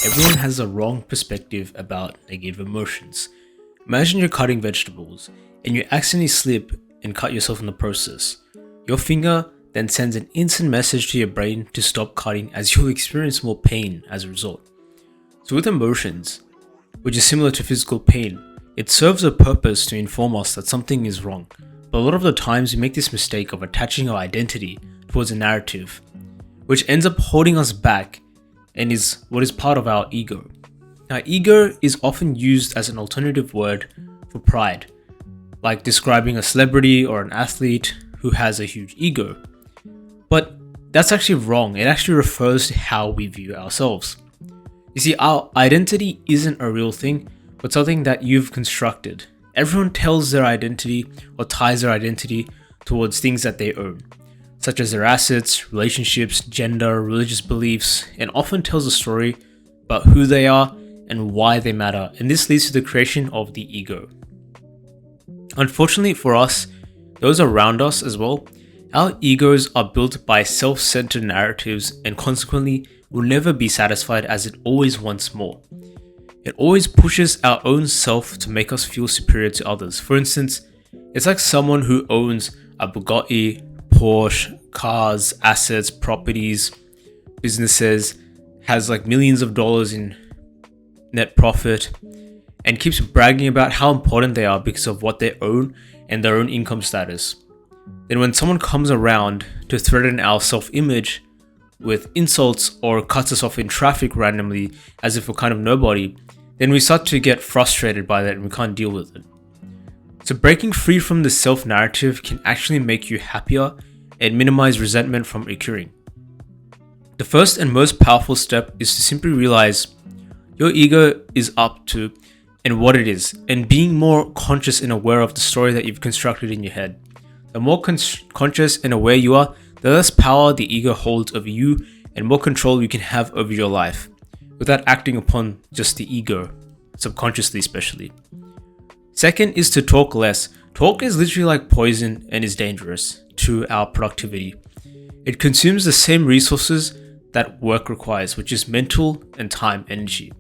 everyone has a wrong perspective about negative emotions. Imagine you're cutting vegetables and you accidentally slip and cut yourself in the process. Your finger then sends an instant message to your brain to stop cutting as you'll experience more pain as a result. So with emotions, which is similar to physical pain, it serves a purpose to inform us that something is wrong. But a lot of the times we make this mistake of attaching our identity towards a narrative, which ends up holding us back and is what is part of our ego. Now, ego is often used as an alternative word for pride, like describing a celebrity or an athlete who has a huge ego. But that's actually wrong. It actually refers to how we view ourselves. You see, our identity isn't a real thing, but something that you've constructed. Everyone tells their identity or ties their identity towards things that they own, such as their assets, relationships, gender, religious beliefs, and often tells a story about who they are and why they matter, and this leads to the creation of the ego. Unfortunately for us, those around us as well, our egos are built by self-centered narratives and consequently will never be satisfied as it always wants more. It always pushes our own self to make us feel superior to others. For instance, it's like someone who owns a Bugatti, Porsche, cars, assets, properties, businesses, has like millions of dollars in net profit, and keeps bragging about how important they are because of what they own and their own income status. Then when someone comes around to threaten our self-image with insults or cuts us off in traffic randomly as if we're kind of nobody, then we start to get frustrated by that and we can't deal with it. So breaking free from the self-narrative can actually make you happier and minimize resentment from occurring. The first and most powerful step is to simply realize your ego is up to and what it is, and being more conscious and aware of the story that you've constructed in your head. The more conscious and aware you are, the less power the ego holds over you and more control you can have over your life without acting upon just the ego, subconsciously especially. Second is to talk less. Talk is literally like poison and is dangerous to our productivity. It consumes the same resources that work requires, which is mental and time energy.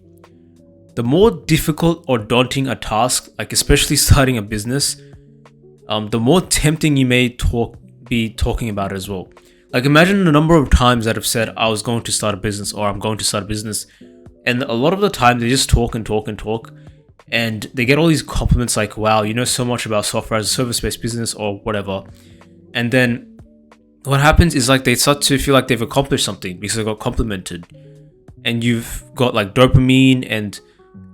The more difficult or daunting a task, like especially starting a business, the more tempting you may be talking about it as well. Like imagine the number of times that I've said I was going to start a business or I'm going to start a business, and a lot of the time they just talk and talk and talk, and they get all these compliments like, wow, you know so much about software as a service-based business or whatever. And then what happens is like they start to feel like they've accomplished something because they got complimented. And you've got like dopamine and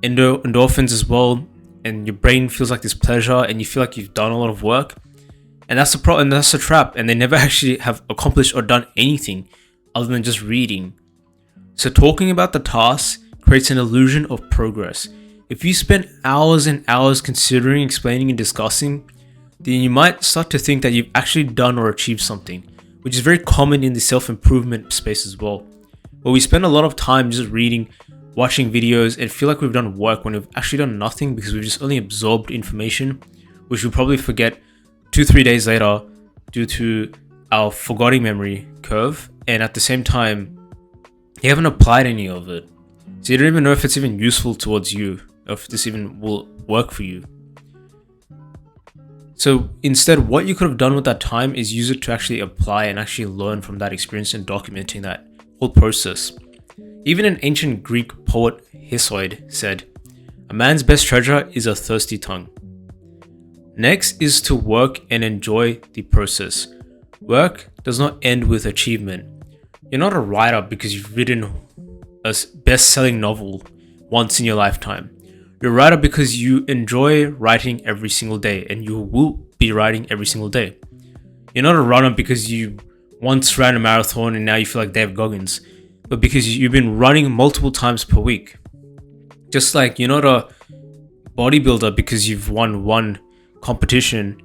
endorphins as well, and your brain feels like this pleasure and you feel like you've done a lot of work. And that's the problem, and that's the trap. And they never actually have accomplished or done anything other than just reading. So talking about the task creates an illusion of progress. If you spend hours and hours considering, explaining, and discussing, then you might start to think that you've actually done or achieved something, which is very common in the self-improvement space as well, where we spend a lot of time just reading, watching videos, and feel like we've done work when we've actually done nothing because we've just only absorbed information, which we'll probably forget 2-3 days later due to our forgetting memory curve, and at the same time, you haven't applied any of it. So you don't even know if it's even useful towards you, or if this even will work for you. So instead, what you could have done with that time is use it to actually apply and actually learn from that experience and documenting that whole process. Even an ancient Greek poet Hesiod said, "A man's best treasure is a thirsty tongue." Next is to work and enjoy the process. Work does not end with achievement. You're not a writer because you've written a best-selling novel once in your lifetime. You're a writer because you enjoy writing every single day, and you will be writing every single day. You're not a runner because you once ran a marathon and now you feel like Dave Goggins, but because you've been running multiple times per week. Just like you're not a bodybuilder because you've won one competition.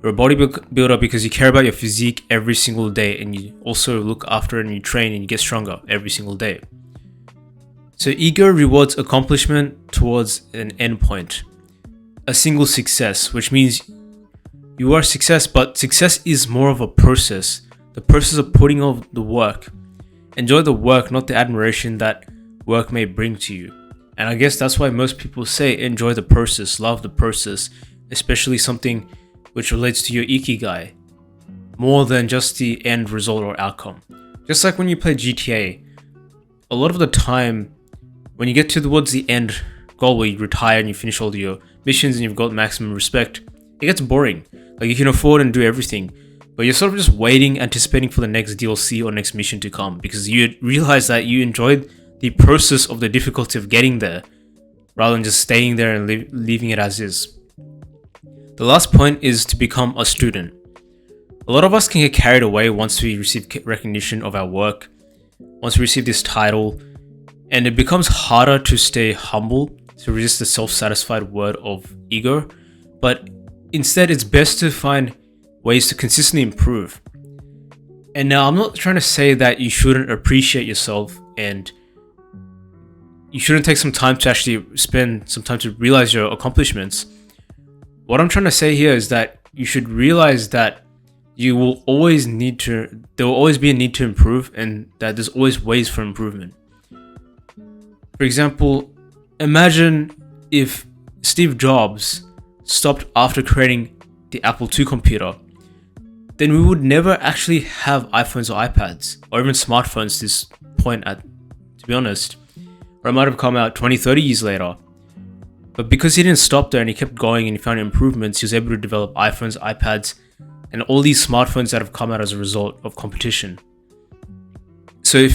You're a bodybuilder because you care about your physique every single day, and you also look after it and you train and you get stronger every single day. So ego rewards accomplishment towards an endpoint, a single success, which means you are a success, but success is more of a process, the process of putting on the work. Enjoy the work, not the admiration that work may bring to you. And I guess that's why most people say enjoy the process, love the process, especially something which relates to your ikigai, more than just the end result or outcome. Just like when you play GTA, a lot of the time, when you get towards the end goal where you retire and you finish all your missions and you've got maximum respect, it gets boring. Like you can afford and do everything, but you're sort of just waiting, anticipating for the next DLC or next mission to come because you realize that you enjoyed the process of the difficulty of getting there rather than just staying there and leaving it as is. The last point is to become a student. A lot of us can get carried away once we receive recognition of our work, once we receive this title, and it becomes harder to stay humble, to resist the self-satisfied word of ego, but instead it's best to find ways to consistently improve. And now I'm not trying to say that you shouldn't appreciate yourself and you shouldn't take some time to actually spend some time to realize your accomplishments. What I'm trying to say here is that you should realize that there will always be a need to improve and that there's always ways for improvement. For example, imagine if Steve Jobs stopped after creating the Apple II computer, then we would never actually have iPhones or iPads or even smartphones to this point, to be honest. Or it might have come out 20, 30 years later. But because he didn't stop there and he kept going and he found improvements, he was able to develop iPhones, iPads, and all these smartphones that have come out as a result of competition. So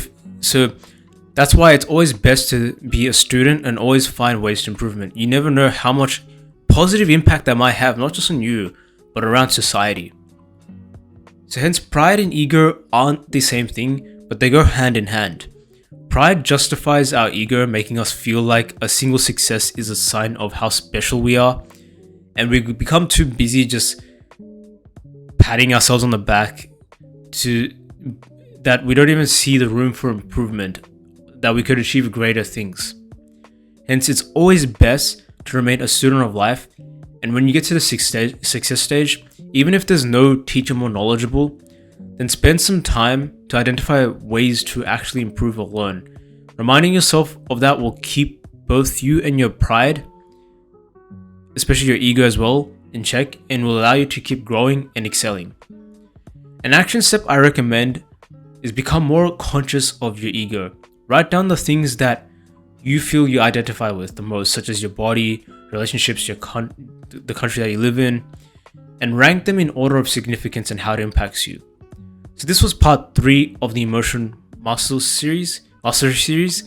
that's why it's always best to be a student and always find ways to improvement. You never know how much positive impact that might have, not just on you, but around society. So hence, pride and ego aren't the same thing, but they go hand in hand. Pride justifies our ego, making us feel like a single success is a sign of how special we are, and we become too busy just patting ourselves on the back that we don't even see the room for improvement, that we could achieve greater things. Hence, it's always best to remain a student of life, and when you get to the success stage, even if there's no teacher more knowledgeable, then spend some time to identify ways to actually improve or learn. Reminding yourself of that will keep both you and your pride, especially your ego as well, in check and will allow you to keep growing and excelling. An action step I recommend is become more conscious of your ego. Write down the things that you feel you identify with the most, such as your body, relationships, the country that you live in, and rank them in order of significance and how it impacts you. So this was part 3 of the Emotion Mastery series.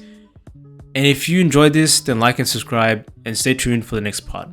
And if you enjoyed this, then like and subscribe and stay tuned for the next part.